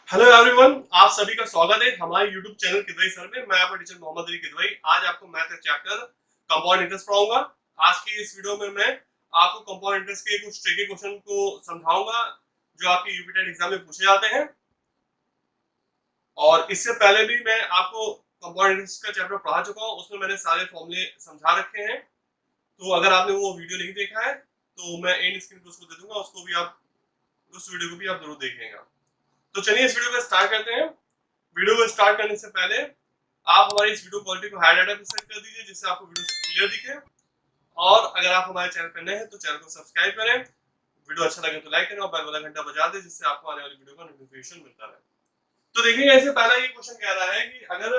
Hello everyone, आप सभी का स्वागत है हमारे यूट्यूब चैनल किदवई सर में। मैं आपका टीचर मोहम्मद अली किदवई आज आपको मैथ का चैप्टर कंपाउंड इंटरेस्ट पढ़ाऊंगा। आज की इस वीडियो में मैं आपको कंपाउंड इंटरेस्ट के कुछ ट्रिकी क्वेश्चन को समझाऊंगा जो आपके यूपी टेट एग्जाम में पूछे जाते हैं। और इससे पहले भी मैं आपको कंपाउंड इंटरेस्ट का चैप्टर पढ़ा चुका हूँ, उसमें मैंने सारे फॉर्मूले समझा रखे हैं। तो अगर आपने वो वीडियो नहीं देखा है तो मैं एंड स्क्रीन पर उसको दे दूंगा, उसको भी आप उस वीडियो को भी आप जरूर देखिएगा। तो चलिए इस वीडियो को स्टार्ट करते हैं। वीडियो को स्टार्ट करने से पहले आप हमारी इस वीडियो क्वालिटी को हाई डाटा पे सेट कर दीजिए जिससे आपको वीडियो क्लियर दिखे। और अगर आप हमारे चैनल पर नए हैं तो चैनल को सब्सक्राइब करें, वीडियो अच्छा लगे तो लाइक करें और बेल वाला घंटा बजा दें जिससे आपको आने वाली वीडियो का नोटिफिकेशन मिलता रहे। तो देखिए, ऐसे पहला ये क्वेश्चन कह रहा है कि अगर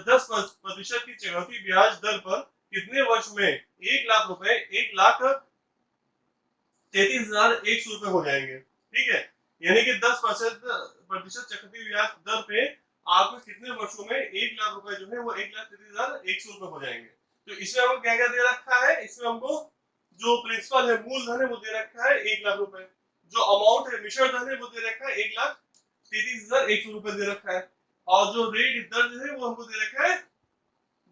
10% की चक्रवृद्धि ब्याज दर पर कितने वर्ष में 1 लाख रुपए 1,33,100 रुपए हो जाएंगे। ठीक है, यानी कि 10% चक्रवृद्धि ब्याज दर पे आपको कितने वर्षों में 1 लाख रुपए जो है वो 1,33,100 रुपए हो जाएंगे। तो इसमें हमको क्या क्या दे रखा है, इसमें हमको जो प्रिंसिपल है, मूलधन है, वो दे रखा है 1 लाख रुपए। जो अमाउंट है, मिश्र धन है, वो दे रखा है 1,33,100 रुपए दे रखा है। और जो रेट दर जो है वो हमको दे रखा है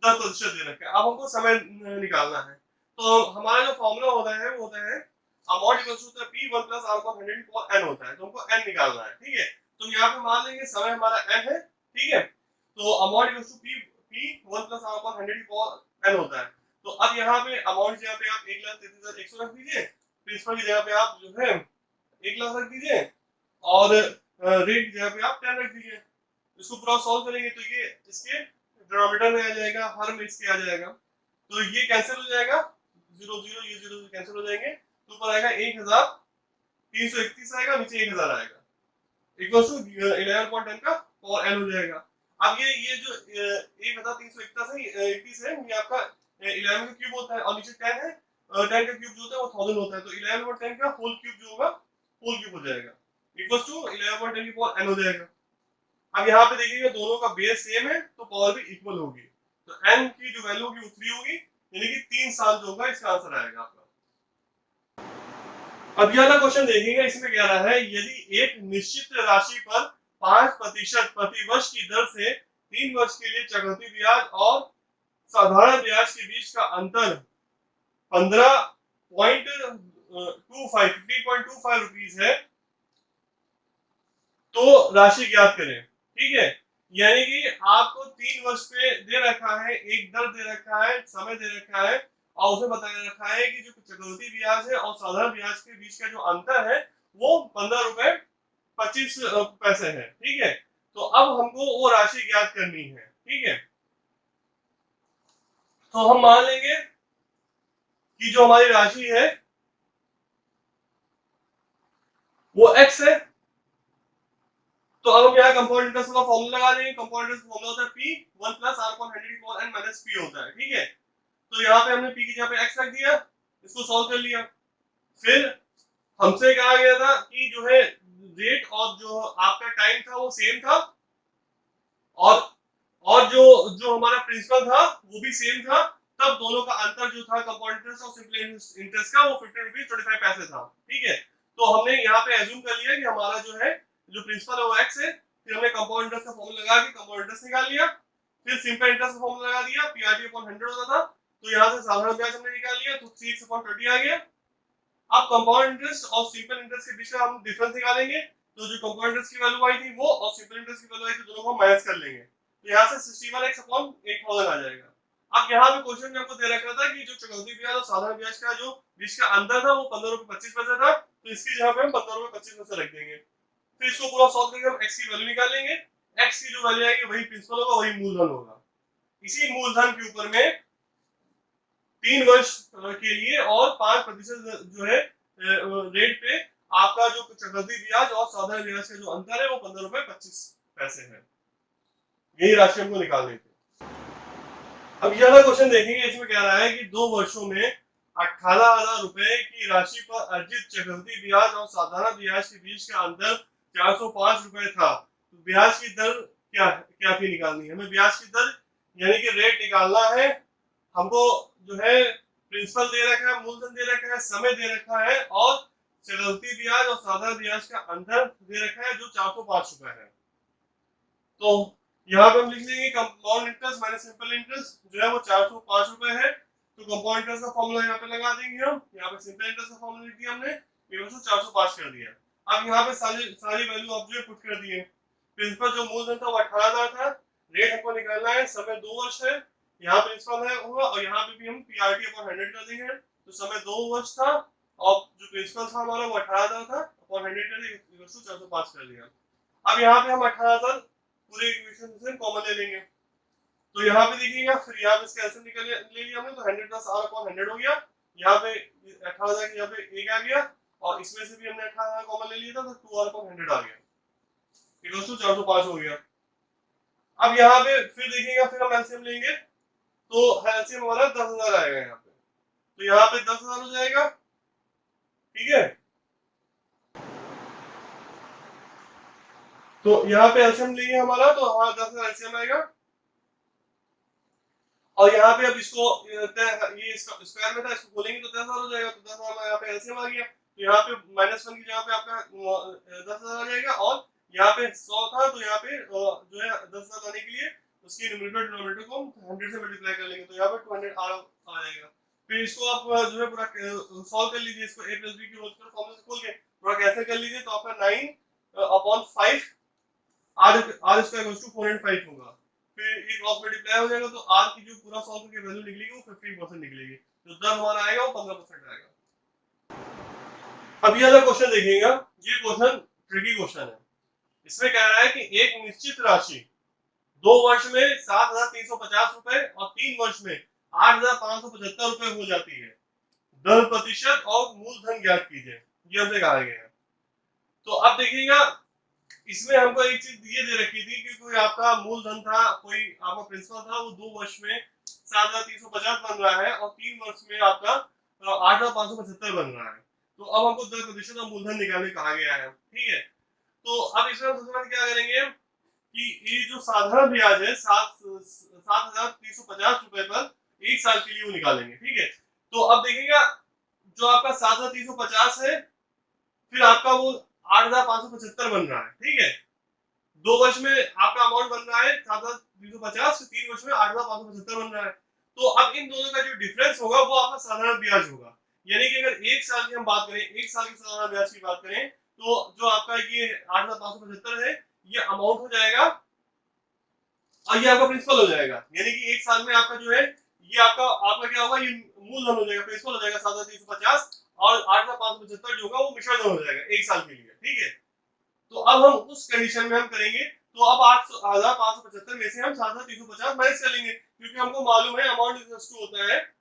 10% दे रखा है। अब हमको समय निकालना है। तो हमारा जो फॉर्मूला होता है वो होता है amount equals to P1 plus alpha 100 for n होता है। तो हमको n निकालना है। ठीक है, तो यहाँ पे मान लेंगे समय हमारा n है। ठीक है, तो amount equals to P1 plus alpha 100 for n होता है। तो अब यहाँ पे अमाउंट की जगह पे आप 1,33,100 रख दीजिए, प्रिंसिपल की जगह पे आप जो है 1 लाख रख दीजिए और रेट की जगह पे आप 10 रख दीजिए। इसको पूरा सॉल्व करेंगे तो ये इसके डिनोमिनेटर में आ जाएगा, हर में इसके आ जाएगा। तो ये कैंसिल हो जाएगा, 0 0 ये 0 कैंसिल हो जाएंगे। तो ऊपर आएगा 1,331 आएगा, नीचे 1,000 आएगा, इक्वल टू 11.10 का और n हो जाएगा। अब ये जो 1,331 है ये आपका 11 का क्यूब होता है और नीचे 10 है। 10 का क्यूब जो होता है वो 1000 होता है। तो 11/10 का होल क्यूब जो होगा होल क्यूब हो जाएगा, इक्वल टू 11/10 की पावर n हो जाएगा। अब यहाँ पे देखिएगा दोनों का बेस सेम है तो पावर भी इक्वल होगी। तो n की जो वैल्यू होगी वो 3 होगी, यानी कि 3 साल जो होगा इसका आंसर आएगा आपका। अब ये वाला क्वेश्चन देखेंगे, इसमें क्या रहा है, यदि एक निश्चित राशि पर 5% प्रति वर्ष की दर से 3 वर्ष के लिए चक्रवृद्धि ब्याज और साधारण ब्याज के बीच का अंतर 15.25 रुपीज है तो राशि ज्ञात करें। ठीक है, यानी कि आपको 3 वर्ष पे दे रखा है, एक दर दे रखा है, समय दे रखा है और उसमें बताया रखा है कि जो चक्रवृद्धि ब्याज है और साधारण ब्याज के बीच का जो अंतर है वो 15 रुपए 25 पैसे है। ठीक है, तो अब हमको वो राशि ज्ञात करनी है। ठीक है, तो हम मान लेंगे कि जो हमारी राशि है वो x है। तो अब हम यहाँ कंपाउंड इंटरेस्ट का फॉर्मूला लगा देंगे। कंपाउंड इंटरेस्ट फॉर्मूला होता है P1 plus alpha 100 power n minus p होता है। ठीक है, तो यहाँ पे हमने p की जगह पे x रख दिया, इसको सॉल्व कर लिया। फिर हमसे कहा गया था कि जो है रेट और जो आपका टाइम था वो सेम था और जो जो हमारा प्रिंसिपल था वो भी सेम था। तब दोनों का अंतर जो था कंपाउंड इंटरेस्ट और सिंपल इंटरेस्ट का वो 15 रुपीज 25 पैसे था। ठीक है, तो हमने यहाँ पे एज्यूम कर लिया कि हमारा जो है जो प्रिंसिपल है वो x है। फिर हमने कंपाउंड इंटरेस्ट का फॉर्मूला लगा के कंपाउंड इंटरेस्ट निकाल लिया। फिर सिंपल इंटरेस्ट का फॉर्मूला लगा दिया, PRT/100 होता था। तो यहाँ से साधारण ब्याज हमने निकाल लिया तो 3x/30 आ गया। अब कंपाउंड इंटरेस्ट और सिंपल इंटरेस्ट के बीच में हम डिफरेंस निकालेंगे। तो जो कंपाउंड इंटरेस्ट की वैल्यू आई थी वो और सिंपल इंटरेस्ट की वैल्यू आई थी, दोनों को माइनस कर लेंगे। तो यहाँ से 61x/8000 आ जाएगा। अब यहाँ पे क्वेश्चन में हमको दे रखा था कि जो चक्रवृद्धि ब्याज और साधारण ब्याज का जो बीच का अंतर था वो 15 रुपए 25 पैसे था। तो इसकी जगह पे हम 15 रुपए 25 पैसे रख देंगे। फिर इसको पूरा सॉल्व करके हम x की वैल्यू निकाल लेंगे। x की जो वैल्यू आएगी वही प्रिंसिपल होगा, वही मूलधन होगा। इसी मूलधन के ऊपर में 3 वर्ष के लिए और 5% जो है रेट पे आपका जो चक्रवृद्धि ब्याज और साधारण ब्याज का जो अंतर है वो 15 रुपए 25 पैसे है। यही राशि हमको निकालनी थी। अब यह वाला क्वेश्चन देखेंगे, इसमें कह रहा है कि 2 वर्षों में 18,000 रुपए की राशि पर अर्जित चक्रवृद्धि ब्याज और साधारण ब्याज के बीच का अंतर 405 रुपए था। तो ब्याज की दर क्या क्या थी निकालनी है हमें। ब्याज की दर यानी कि रेट निकालना है हमको। जो है प्रिंसिपल दे रखा है, मूलधन दे रखा है, समय दे रखा है और चक्रवृद्धि ब्याज और साधारण ब्याज का अंतर दे रखा है जो 405 रुपए है। तो यहाँ पे हम लिख लेंगे compound interest minus simple interest जो है वो 405 रुपए है। तो कंपाउंड इंटरेस्ट का फॉर्मूला यहाँ पे लगा देंगे हम, यहाँ पे सिंपल इंटरेस्ट का फॉर्मूला लिख दिया हमने, इक्वल टू 405 कर दिया। अब यहाँ पे सारी सारी वैल्यू आप जो है पुट कर दिए। प्रिंसिपल जो मूलधन था वो 18,000 था, रेट हमको निकालना है, समय 2 वर्ष है, यहाँ प्रिंसिपल है होगा और यहाँ पे भी हम पीआरटी अपॉन 100 कर देंगे। तो समय 2 वर्ष था और जो प्रिंसिपल था हमारा वो 18,000 था, अपॉन 100 कर दिया, इक्वल टू 405 कर दिया। अब यहाँ पे हम 18,000 पूरे इक्वेशन से कॉमन ले लेंगे। तो यहाँ पे देखिएगा, फिर यहाँ पे इसका आंसर निकल ले लिया हमने, तो 100 प्लस r अपॉन 100 हो गया। यहाँ पे 18,000 के यहाँ पे एक आ गया और इसमें से भी हमने 18,000 कॉमन ले लिया था, तो 2r अपॉन 100 आ गया, इक्वल टू 405 हो गया। अब यहाँ पे फिर देखिएगा, फिर हम एलसीएम लेंगे, तो एलसीएम हमारा 10,000 आएगा यहाँ पे, तो यहाँ पे 10,000 हो जाएगा, ठीक है। तो यहाँ पे एलसीएम लेंगे हमारा, तो हमारा 10,000 एलसीएम आएगा। और यहाँ पे अब इसको ये स्क्वायर में था, इसको खोलेंगे तो 10,000 हो जाएगा, तो 10,000 यहाँ पे एलसीएम आ गया। तो यहाँ पे -1 की जगह पे आपका 10,000 आ जाएगा, और यहाँ पे 100 था तो यहाँ पे जो है 10,000 आने के लिए उसकी न्यूमरेटर डिनोमिनेटर को 100 से मल्टीप्लाई कर लेंगे, तो यहाँ पे 200 आ जाएगा। फिर इसको आप जो है पूरा सॉल्व कर लीजिए, इसको a + b की होल स्क्वायर फॉर्मूला से खोल के पूरा कैसे कर लीजिए, तो आपका 9/5 r स्क्वायर 405 होगा। फिर ये क्रॉस मल्टीप्लाई हो जाएगा, तो r की जो पूरा सॉल्व करके वैल्यू निकलेगी वो 15% निकलेगी, तो दर हमारा आएगा वो 15% आएगा। अब ये वाला क्वेश्चन देखिएगा, ये क्वेश्चन ट्रिकी क्वेश्चन है। इसमें कह रहा है कि एक निश्चित राशि 2 वर्ष में 7,350 रुपए और 3 वर्ष में 8,575 रुपए हो जाती है, दर प्रतिशत और मूलधन ज्ञात कीजिए, ये हमसे कहा गया है। तो अब देखिएगा, इसमें हमको एक चीज ये दे रखी थी कि कोई आपका मूलधन था, कोई आपका प्रिंसिपल था, वो 2 वर्ष में 7,350 बन रहा है और 3 वर्ष में आपका 8,575 बन रहा है। तो अब हमको 10% और मूलधन निकालने कहा गया है, ठीक है। तो अब इसमें हम सबसे पहले क्या करेंगे कि ये जो साधारण ब्याज है 7,350 रुपए पर 1 साल के लिए वो निकालेंगे, ठीक है। तो अब देखिएगा, जो आपका 7,350 है, फिर आपका वो 8,575 बन रहा है, ठीक है। 2 वर्ष में आपका अमाउंट बन रहा है 7,350, 3 वर्ष में 8,575 बन रहा है। तो अब इन दोनों का जो डिफरेंस होगा वो आपका साधारण ब्याज होगा। यानी कि अगर 1 साल की हम बात करें, 1 साल की साधारण ब्याज की बात करें, तो जो आपका ये 8,575 है, ये अमाउंट हो जाएगा और ये आपका प्रिंसिपल हो जाएगा। यानी कि 1 साल में आपका जो है, ये आपका क्या होगा, ये मूलधन हो जाएगा, प्रिंसिपल हो जाएगा 7,350, और 8,575 जो होगा वो मिश्र धन हो जाएगा 1 साल के लिए, ठीक है। तो अब हम उस कंडीशन में हम करेंगे, तो अब 8,575 में से हम 7,350 माइनस कर लेंगे, क्योंकि हमको मालूम है अमाउंट इक्वल टू होता है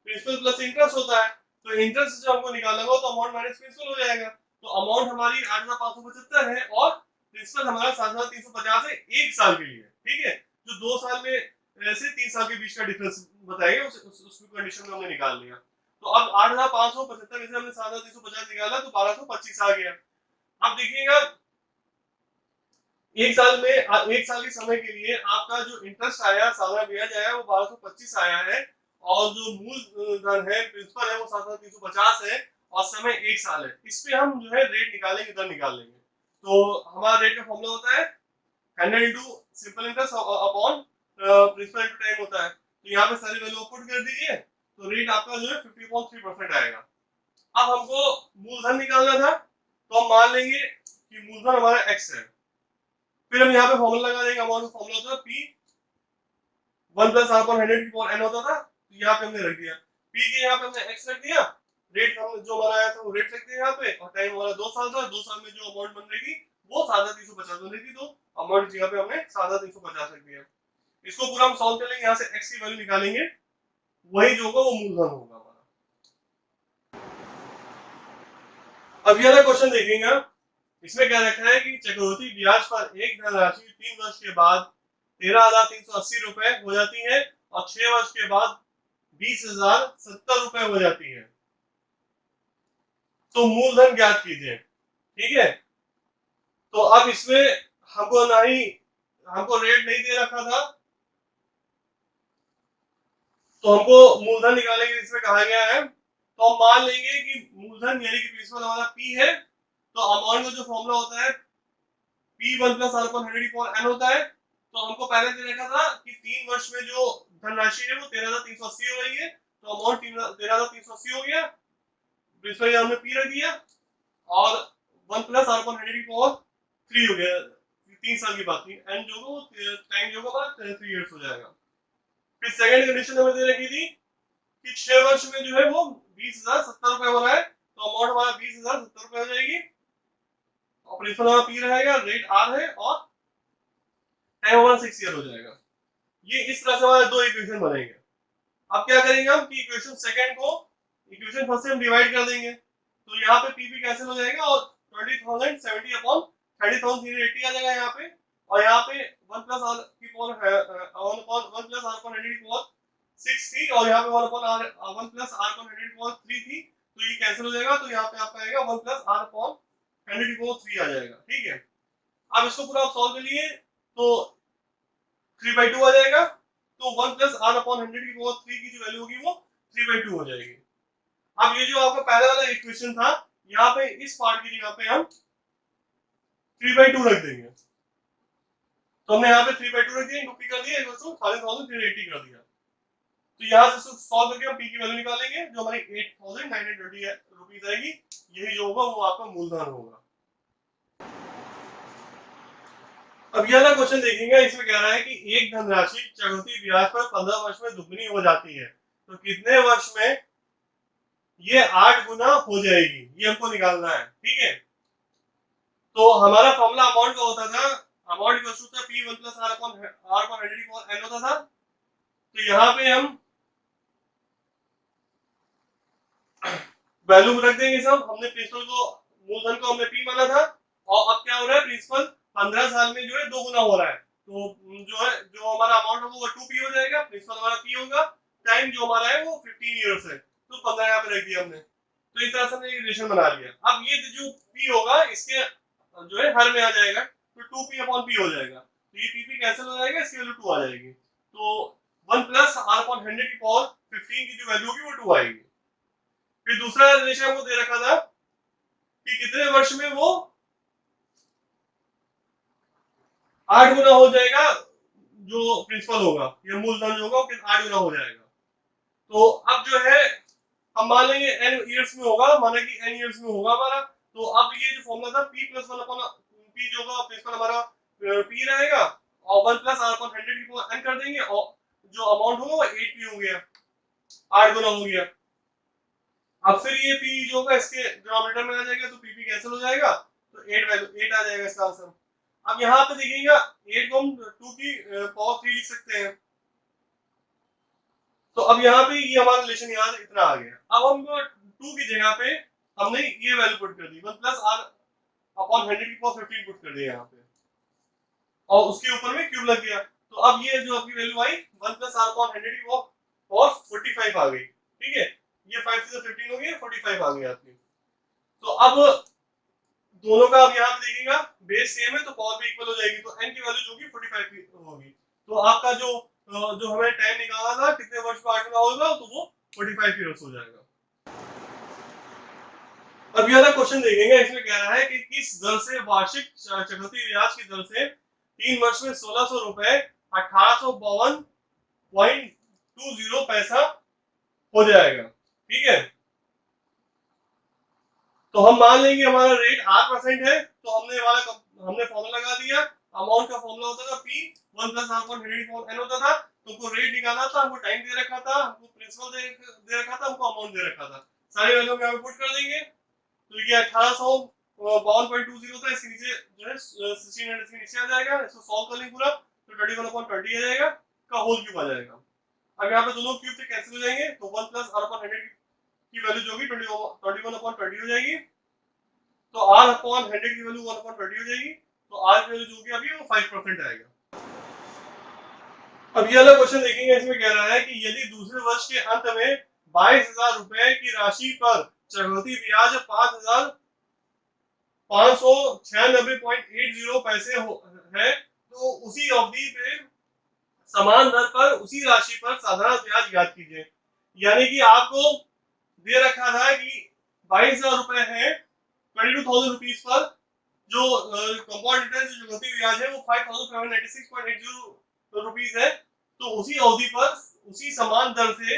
प्रिंसिपल प्लस इंटरेस्ट होता है। तो इंटरेस्ट जब हमको निकालना होगा तो अमाउंट माइनस प्रिंसिपल हो जाएगा। तो अमाउंट हमारी 8,575 है और प्रिंसिपल हमारा 7,350 है 1 साल के लिए, ठीक है। जो 2 साल में से 3 साल के बीच का डिफरेंस बताएगा, उस कंडीशन में हमने निकाल लिया। तो अब 8,575 में से हमने 7,350 निकाला, तो 1,225 आ गया। अब देखिएगा, 1 साल में 1 साल के समय के लिए आपका जो इंटरेस्ट आया, साधारण ब्याज आया, वो 1,225 आया है, और जो मूलधन है, प्रिंसिपल है, वो 7,350 है, और समय 1 साल है। इस पे हम जो है रेट निकालेंगे, दर निकाल लेंगे। तो हमारा रेट का फॉर्मूला होता है 100 into simple interest upon principal into time होता है। तो यहाँ पे सारी वैल्यू पुट कर दीजिए, तो रेट आपका जो है 50.3% आएगा। अब हमको मूलधन निकालना था, तो हम मान लेंगे कि मूलधन हमारा x है। फिर हम यहाँ पे फॉर्मूला लगा देंगे, अमाउंट का फॉर्मूला होता है p 1 प्लस r पर 100 की पावर n होता था, तो यहाँ पे हमने रख दिया p के, यहाँ पे हमने x रख दिया, रेट हम जो हमारा आया था वो रेट रख दिया यहाँ पे, और टाइम हमारा 2 साल था, 2 साल में जो अमाउंट बन रही थी वो 7,350 बन रही थी, तो अमाउंट की जगह पे हमने 7,350 रख दिया। इसको पूरा हम सॉल्व कर लेंगे, यहाँ से x की वैल्यू निकालेंगे, वही जो होगा वो मूलधन होगा हमारा। अब ये वाला क्वेश्चन देखेंगे, इसमें क्या रखा है कि चक्रवृद्धि ब्याज पर एक धनराशि 3 वर्ष के बाद 13,380 रुपए हो जाती है और 6 वर्ष के बाद 20,070 रुपए हो जाती है। तो मूलधन ज्ञात कीजिए, ठीक है। तो अब इसमें हमको रेट नहीं दे रखा था, तो हमको मूलधन निकालने के लिए इसमें कहा गया है। तो हम मान लेंगे कि मूलधन यानी कि प्रिंसिपल हमारा p है, तो अमाउंट का जो फॉर्मूला होता है P 1 प्लस R अपॉन 100 की n होता है। तो हमको पहले दे रखा था कि 3 वर्ष में जो धनराशि है वो 13,380 हो रही है, तो अमाउंट 13,380 हो गया, प्रिंसिपल ये हमने P रख दिया, और 1 प्लस R अपॉन 100 की पावर 3 हो गया, 3 साल की बात थी, n जो होगा वो टाइम जो होगा 3 इयर्स हो जाएगा। फिर सेकंड कंडीशन हमें दे रखी थी कि 6 वर्ष में जो है वो 20,070 रुपए हो रहा है, तो अमाउंट हमारा 20,070 रुपए हो जाएगी, और प्रिंसिपल हमारा P रहेगा, रेट R है, और टाइम हमारा 6 ईयर हो जाएगा। ये इस तरह से हमारे दो इक्वेशन बनेंगे। अब क्या करेंगे हम कि इक्वेशन सेकंड को इक्वेशन फर्स्ट से हम डिवाइड कर देंगे, तो यहाँ पे पी कैंसिल हो जाएगा, और 20,070 अपॉन 30,380 आ जाएगा यहाँ पे, और यहाँ पे 1 प्लस आर की पावर है 1 प्लस आर अपॉन 100 की पावर 6 थी, और यहाँ पे 1 प्लस आर अपॉन 100 की पावर 3 थी, तो ये कैंसिल हो जाएगा, तो यहाँ पे आपका आएगा 1 प्लस आर अपॉन 100 की पावर 3 आ जाएगा। ठीक है, अब इसको पूरा आप सॉल्व करिए तो 3/2 आ जाएगा, तो 1 प्लस आर अपॉन 100 की पावर 3 की जो वैल्यू होगी वो 3/2 हो जाएगी। अब ये जो आपका पहले वाला इक्वेशन था, यहाँ पे इस पार्ट की जगह पे हम 3/2 रख देंगे, तो हमने यहाँ पे 3/2 रख दिया, कॉपी कर दिया, इक्वल टू 13,380 कर दिया। तो यहाँ से सॉल्व करके हम पी की वैल्यू निकालेंगे, जो हमारी 8,930 रुपीज आएगी, यही जो होगा वो आपका मूलधन होगा। अब यह वाला क्वेश्चन देखेंगे, इसमें कह रहा है कि एक धनराशि चक्रवृद्धि ब्याज पर 15 वर्ष में दुगनी हो जाती है, तो कितने वर्ष में ये 8 गुना हो जाएगी, ये हमको निकालना है। ठीक है, तो हमारा फॉर्मूला अमाउंट का होता था, अमाउंट इक्वल टू था P 1 प्लस R अपॉन 100 की पावर n होता था, तो यहाँ पे हम वैल्यू रख देंगे सब, हमने प्रिंसिपल को मूलधन को हमने P माना था, और अब क्या हो रहा है, प्रिंसिपल 15 साल में जो है 2 गुना हो रहा है, तो जो है जो हमारा अमाउंट होगा वो 2P हो जाएगा, प्रिंसिपल हमारा P होगा, टाइम जो हमारा है वो 15 इयर्स है, तो 15 यहाँ पे रख दिया हमने, तो इस तरह से हमने रिलेशन बना लिया। अब ये जो P होगा इसके जो है हर में आ जाएगा, तो 2P अपॉन P हो जाएगा, तो ये PP कैंसिल हो जाएगा, इसकी वैल्यू 2 आ जाएगी, तो 1 प्लस R अपॉन 100 की पावर 15 की जो वैल्यू होगी वो 2 आएगी। फिर दूसरा रिलेशन हमको दे रखा था कि कितने वर्ष में वो 8 गुना हो जाएगा, जो प्रिंसिपल होगा या मूलधन जो होगा वो 8 गुना हो जाएगा। तो अब जो है हम मान लेंगे n इयर्स में होगा, माना कि n इयर्स में होगा हमारा, तो अब ये जो फॉर्मूला था P प्लस 1 अपॉन P जो होगा प्रिंसिपल हमारा P रहेगा, और 1 प्लस R अपॉन 100 की पावर n कर देंगे, और जो अमाउंट होगा वो 8P हो गया, 8 गुना हो गया। अब फिर ये P जो होगा इसके डिनोमिनेटर में आ जाएगा, तो PP कैंसिल हो जाएगा, तो 8 वैल्यू 8 आ जाएगा इसका आंसर। अब यहाँ पे देखिएगा 8 को हम 2 की पावर 3 लिख सकते हैं, तो अब यहाँ पे ये हमारा रिलेशन यहाँ इतना आ गया। अब हम 2 की जगह पे हमने ये वैल्यू पुट कर दी, 1 प्लस R अपॉन 100 की पावर 15 पुट कर दिया यहाँ पे, और उसके ऊपर में क्यूब लग गया, तो अब ये जो आपकी वैल्यू आई 1 प्लस R अपॉन 100 की पावर 45 आ गई। ठीक है, ये 5 से 15 हो गया, 45 आ गई आपकी। तो अब दोनों का अब यहाँ पे देखिएगा बेस सेम है, तो पावर भी इक्वल हो जाएगी, तो n की वैल्यू जो होगी 45 होगी, तो आपका जो हमें टाइम निकालना था कितने वर्ष में 8 गुना होगा, तो वो 45 ईयर्स हो जाएगा। अब ये वाला क्वेश्चन देखेंगे, इसमें कह रहा है कि किस दर से वार्षिक चक्रवृद्धि ब्याज की दर से 3 वर्ष में 1600 रुपए 1852.20 पैसा हो जाएगा। ठीक है, तो हम मान लेंगे हमारा रेट 8% है, तो हमने फॉर्मूला लगा दिया, अमाउंट का फॉर्मूला होता था P 1 प्लस R अपॉन 100 की पावर n होता था, तुमको रेट निकालना था, हमको टाइम दे रखा था, हमको प्रिंसिपल दे रखा था, हमको अमाउंट दे रखा था, सारी वैल्यू में हम पुट कर देंगे, तो ये 1852.20 था, इसके नीचे जो है 1600 के नीचे आ जाएगा, इसको सॉल्व कर लेंगे पूरा, तो 21/20 आ जाएगा, का होल क्यूब आ जाएगा। अब यहाँ पे दोनों क्यूब से कैंसिल हो जाएंगे, तो 1 प्लस R अपॉन 100 की वैल्यू जो होगी 21/20 हो जाएगी, तो R अपॉन 100 की वैल्यू 1/20 हो जाएगी, तो R की वैल्यू जो होगी अभी वो 5% आएगा। अब ये वाला क्वेश्चन देखेंगे, इसमें कह रहा है कि यदि दूसरे वर्ष के अंत में 22,000 रुपए की राशि पर चक्रवृद्धि ब्याज 5,596.80 पैसे है, तो उसी अवधि पे समान दर पर उसी राशि पर साधारण ब्याज ज्ञात कीजिए। यानी कि आपको दे रखा था कि 22,000 रुपए है 22,000 रुपीज पर जो कंपाउंड इंटरेस्ट जो चुकौती ब्याज है वो 5596.80 रुपीज है। तो उसी अवधि पर उसी समान दर से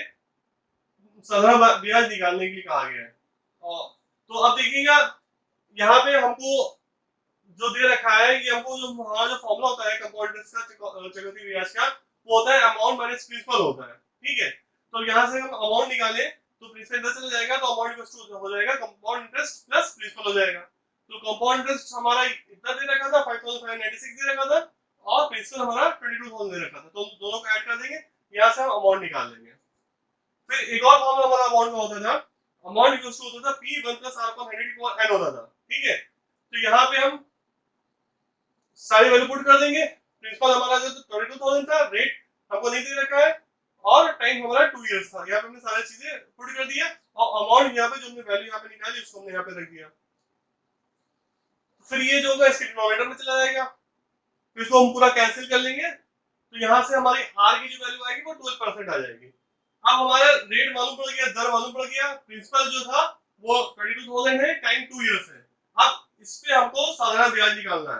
साधारण ब्याज निकालने के लिए कहा गया है। और तो अब देखिएगा यहाँ पे हमको जो दे रखा है, ये हमको जो हमारा जो फॉर्मूला होता है कंपाउंड इंटरेस्ट का चक्रवृद्धि ब्याज का, वो होता है अमाउंट माइनस प्रिंसिपल होता है। ठीक है, तो यहाँ से हम अमाउंट निकालें तो प्रिंसिपल इंटरेस्ट हो जाएगा, तो अमाउंट इक्वल टू हो जाएगा कंपाउंड इंटरेस्ट प्लस प्रिंसिपल हो जाएगा। तो कंपाउंड इंटरेस्ट हमारा इतना दे रखा था 5596 दे रखा था, और प्रिंसिपल हमारा 22,000 दे रखा था, तो दोनों को ऐड कर देंगे, यहाँ से हम अमाउंट निकाल लेंगे। फिर एक और फॉर्मूला हमारा अमाउंट का होता था, अमाउंट इक्वल टू होता था P1 प्लस R अपॉन 100 की पावर n होता था। ठीक है, तो यहाँ पे हम सारी वैल्यू पुट कर देंगे। प्रिंसिपल हमारा जो 22,000 था, रेट हमको नहीं दे रखा है, और टाइम हमारा 2 इयर्स था। यहाँ पे हमने सारी चीजें पुट कर दिया, और अमाउंट यहाँ पे जो हमने वैल्यू यहाँ पे निकाली उसको हमने यहाँ पे रख दिया। फिर ये जो होगा इसके डिनोमिनेटर में चला जाएगा, फिर इसको हम पूरा कैंसिल कर लेंगे, तो यहाँ से हमारी आर की जो वैल्यू आएगी वो 12% आ जाएगी। अब हमारा रेट मालूम पड़ गया, दर मालूम पड़ गया, प्रिंसिपल जो था वो 22,000 है, टाइम 2 इयर्स है। अब इस पे हमको साधारण ब्याज निकालना है,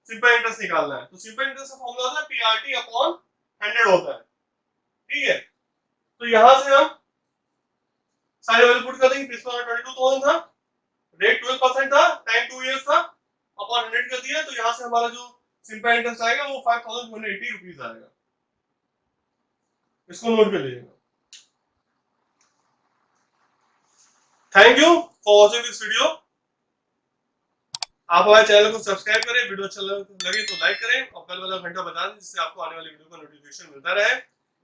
सिंपल इंटरेस्ट निकालना है। तो सिंपल इंटरेस्ट का फॉर्मूला होता है पीआरटी अपॉन 100 होता है। ठीक है, तो यहां से हम सारे वैल्यू पुट कर देंगे। प्रिंसिपल 22,000 था, रेट 12% था, टाइम 2 इयर्स था, अपॉन 100 कर दिया, तो यहां से हमारा जो सिंपल इंटरेस्ट आएगा वो 5,180 रुपीज आएगा। इसको नोट कर लीजिएगा। Thank you for watching this video. आप हमारे चैनल को सब्सक्राइब करें, वीडियो अच्छा लगे तो लाइक करें, और बेल वाला घंटा बजा दें जिससे आपको आने वाली वीडियो का नोटिफिकेशन मिलता रहे।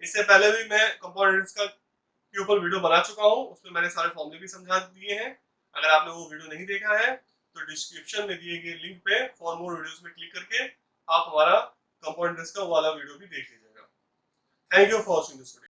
इससे पहले भी मैं कंपाउंड इंटरेस्ट का के ऊपर वीडियो बना चुका हूं, उसमें मैंने सारे फॉर्मूले भी समझा दिए हैं। अगर आपने वो वीडियो नहीं देखा है तो डिस्क्रिप्शन में दिए गए लिंक पे फॉर मोर वीडियोस में क्लिक करके आप हमारा कंपाउंड इंटरेस्ट का वाला वीडियो भी देख लीजिएगा। Thank you for watching this video.